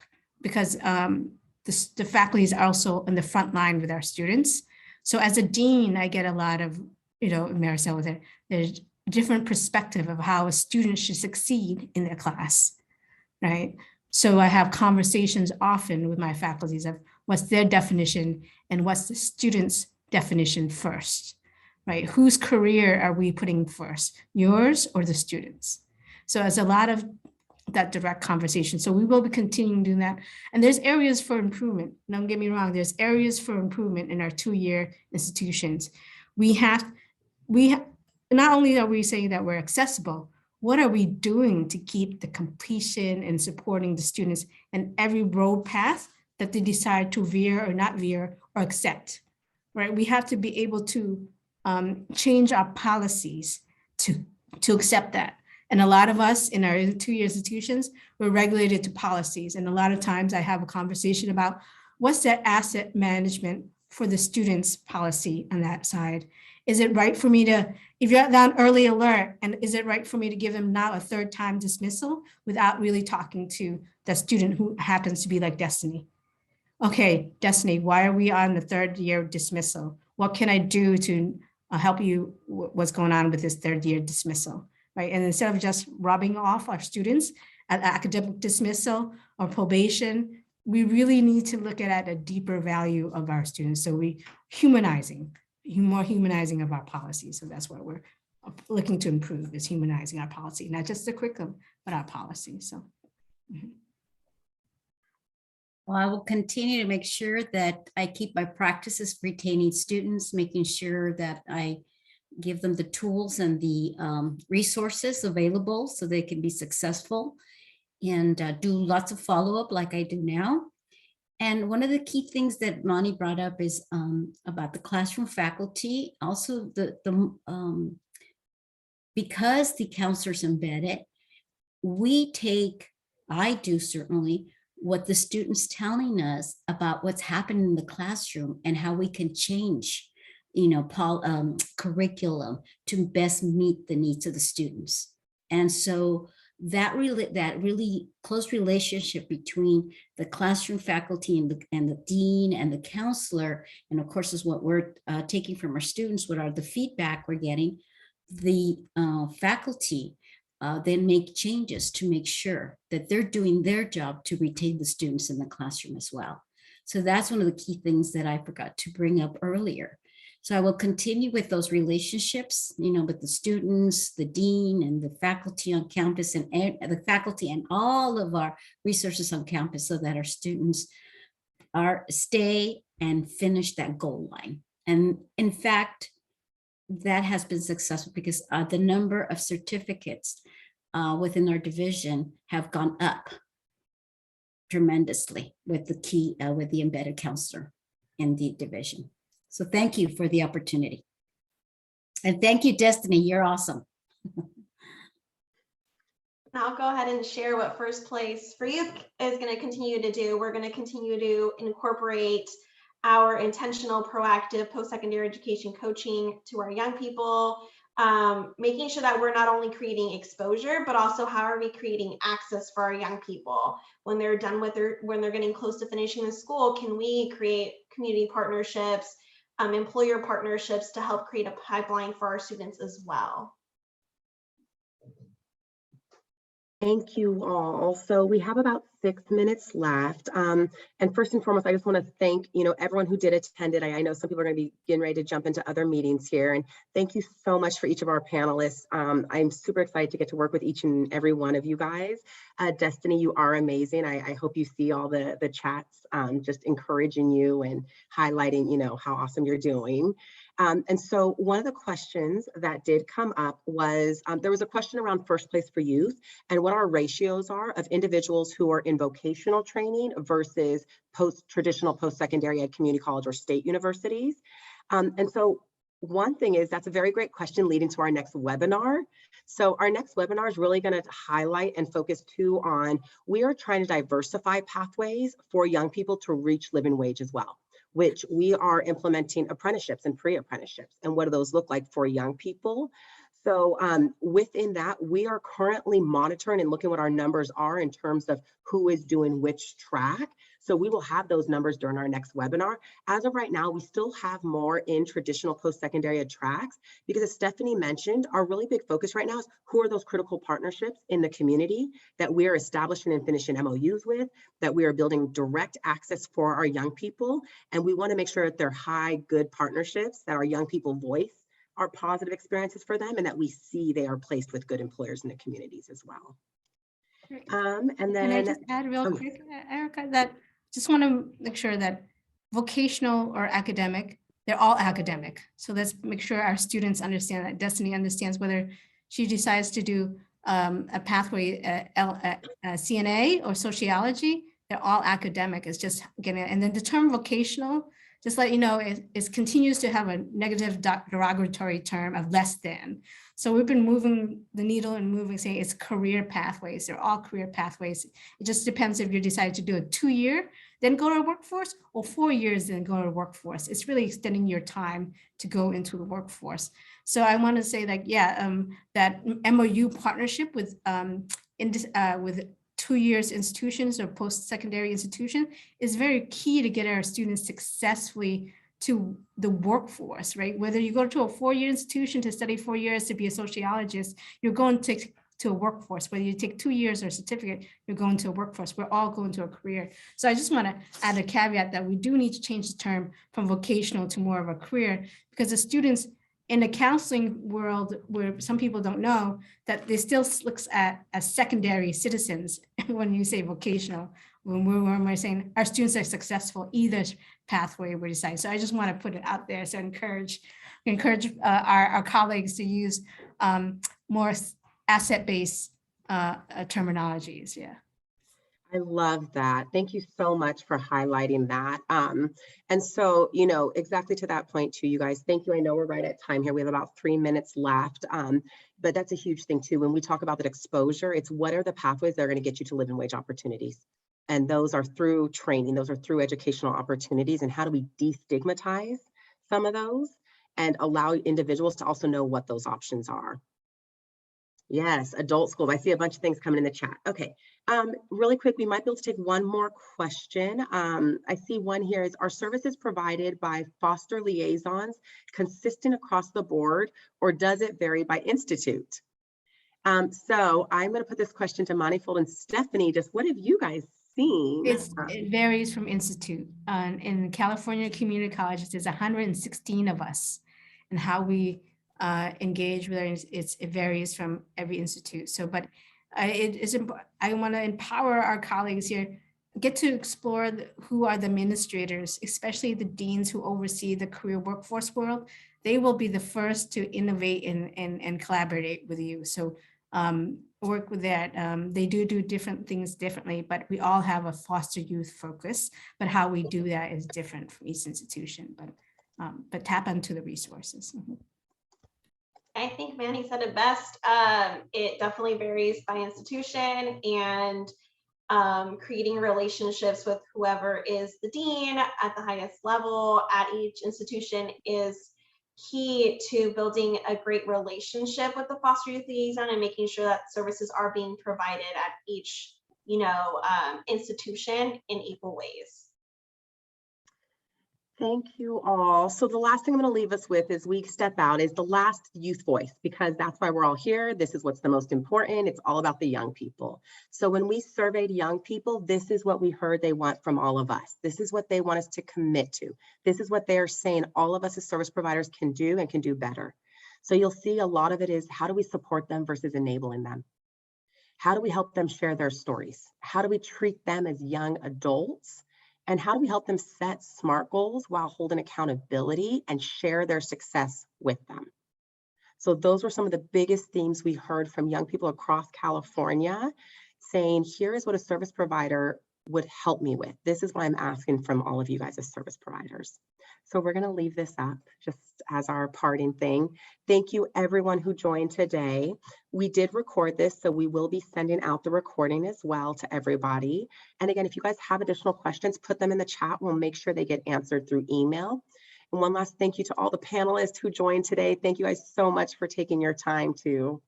because the faculty is also in the front line with our students. So as a dean, I get a lot of, you know, Maricela, there's a different perspective of how a student should succeed in their class, right? So I have conversations often with my faculties of what's their definition and what's the student's definition first, right? Whose career are we putting first, yours or the students? So it's a lot of that direct conversation. So we will be continuing doing that. And there's areas for improvement. Don't get me wrong, there's areas for improvement in our 2-year institutions. Not only are we saying that we're accessible, what are we doing to keep the completion and supporting the students and every road path that they decide to veer or not veer or accept, right? We have to be able to change our policies to accept that. And a lot of us in our 2-year institutions, we're regulated to policies. And a lot of times I have a conversation about what's that asset management for the students policy on that side. Is it right for me to, if you're on early alert, and is it right for me to give them now a 3rd time dismissal without really talking to the student who happens to be like Destiny? Okay, Destiny, why are we on the 3rd year dismissal? What can I do to help you? What's going on with this 3rd year dismissal, right? And instead of just rubbing off our students at academic dismissal or probation, we really need to look at a deeper value of our students. So more humanizing of our policies. So that's what we're looking to improve, is humanizing our policy, not just the curriculum, but our policy. So Well, I will continue to make sure that I keep my practices retaining students, making sure that I give them the tools and the resources available so they can be successful, and do lots of follow-up like I do now. And one of the key things that Mani brought up is about the classroom faculty. Also, because the counselor's embedded, I do certainly, what the students telling us about what's happening in the classroom and how we can change, curriculum to best meet the needs of the students. And so that really close relationship between the classroom faculty and the dean and the counselor, and of course is what we're taking from our students, what are the feedback we're getting, the faculty then make changes to make sure that they're doing their job to retain the students in the classroom as well. So that's one of the key things that I forgot to bring up earlier. So I will continue with those relationships, with the students, the dean, and the faculty on campus, and the faculty and all of our resources on campus, so that our students stay and finish that goal line. And in fact, that has been successful because the number of certificates within our division have gone up tremendously with the embedded counselor in the division. So thank you for the opportunity. And thank you, Destiny, you're awesome. I'll go ahead and share what First Place for Youth is going to continue to do. We're going to continue to incorporate our intentional, proactive post-secondary education coaching to our young people, making sure that we're not only creating exposure, but also how are we creating access for our young people when they're done with when they're getting close to finishing the school. Can we create community partnerships, employer partnerships to help create a pipeline for our students as well? Thank you all. So we have about 6 minutes left. And first and foremost, I just want to thank, everyone who did attend it. I know some people are going to be getting ready to jump into other meetings here. And thank you so much for each of our panelists. I'm super excited to get to work with each and every one of you guys. Destiny, you are amazing. I hope you see all the chats just encouraging you and highlighting, how awesome you're doing. And so one of the questions that did come up was, there was a question around First Place for Youth and what our ratios are of individuals who are in vocational training versus traditional post-secondary ed community college or state universities. And so one thing is, that's a very great question leading to our next webinar. So our next webinar is really going to highlight and focus too on, we are trying to diversify pathways for young people to reach living wage as well, which we are implementing apprenticeships and pre-apprenticeships. And what do those look like for young people? So within that, we are currently monitoring and looking what our numbers are in terms of who is doing which track. So we will have those numbers during our next webinar. As of right now, we still have more in traditional post-secondary ed tracks, because as Stephanie mentioned, our really big focus right now is who are those critical partnerships in the community that we are establishing and finishing MOUs with, that we are building direct access for our young people. And we want to make sure that they're high, good partnerships that our young people voice are positive experiences for them, and that we see they are placed with good employers in the communities as well. And then can I just add real quick, Erica, that just want to make sure that vocational or academic, they're all academic. So let's make sure our students understand that. Destiny understands whether she decides to do a pathway CNA or sociology, they're all academic. It's just getting it. And then the term vocational, just let you know, it continues to have a negative derogatory term of less than. So we've been moving the needle and saying it's career pathways. They're all career pathways. It just depends if you decide to do a 2-year, then go to a workforce, or 4 years, then go to a workforce. It's really extending your time to go into the workforce. So I want to say that, that MOU partnership with 2 years institutions or post-secondary institution is very key to get our students successfully to the workforce, right? Whether you go to a 4-year institution to study 4 years to be a sociologist, you're going to a workforce. Whether you take 2 years or certificate, you're going to a workforce. We're all going to a career. So I just want to add a caveat that we do need to change the term from vocational to more of a career, because the students in the counseling world, where some people don't know that they still looks at as secondary citizens when you say vocational, when we're saying our students are successful either pathway we decide. So I just want to put it out there. So encourage our colleagues to use more asset-based terminologies. Yeah. I love that. Thank you so much for highlighting that. And so, you know, exactly to that point too, you guys, thank you. I know we're right at time here. We have about 3 minutes left, but that's a huge thing too. When we talk about that exposure, it's what are the pathways that are going to get you to living wage opportunities? And those are through training, those are through educational opportunities. And how do we destigmatize some of those and allow individuals to also know what those options are? Yes, adult schools. I see a bunch of things coming in the chat. Okay, really quick, we might be able to take one more question. I see one here is, are services provided by foster liaisons consistent across the board, or does it vary by institute? So I'm going to put this question to Manifold and Stephanie. Just what have you guys seen? It varies from institute. In California community colleges, there's 116 of us, and how we engage with it varies from every institute. So, but I want to empower our colleagues here, get to explore who are the administrators, especially the deans who oversee the career workforce world. They will be the first to innovate and collaborate with you. So work with that. They do different things differently, but we all have a foster youth focus, but how we do that is different from each institution, but tap into the resources. I think Manny said it best. It definitely varies by institution, and creating relationships with whoever is the dean at the highest level at each institution is key to building a great relationship with the foster youth liaison and making sure that services are being provided at each, institution in equal ways. Thank you all. So the last thing I'm going to leave us with as we step out is the last youth voice, because that's why we're all here. This is what's the most important. It's all about the young people. So when we surveyed young people, this is what we heard they want from all of us. This is what they want us to commit to. This is what they're saying all of us as service providers can do and can do better. So you'll see a lot of it is, how do we support them versus enabling them? How do we help them share their stories? How do we treat them as young adults? And how do we help them set SMART goals while holding accountability and share their success with them? So those were some of the biggest themes we heard from young people across California, saying, here is what a service provider would help me with. This is what I'm asking from all of you guys as service providers. So we're going to leave this up just as our parting thing. Thank you everyone who joined today. We did record this, so we will be sending out the recording as well to everybody. And again, if you guys have additional questions, put them in the chat. We'll make sure they get answered through email. And one last thank you to all the panelists who joined today. Thank you guys so much for taking your time too.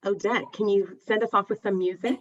Odette, can you send us off with some music?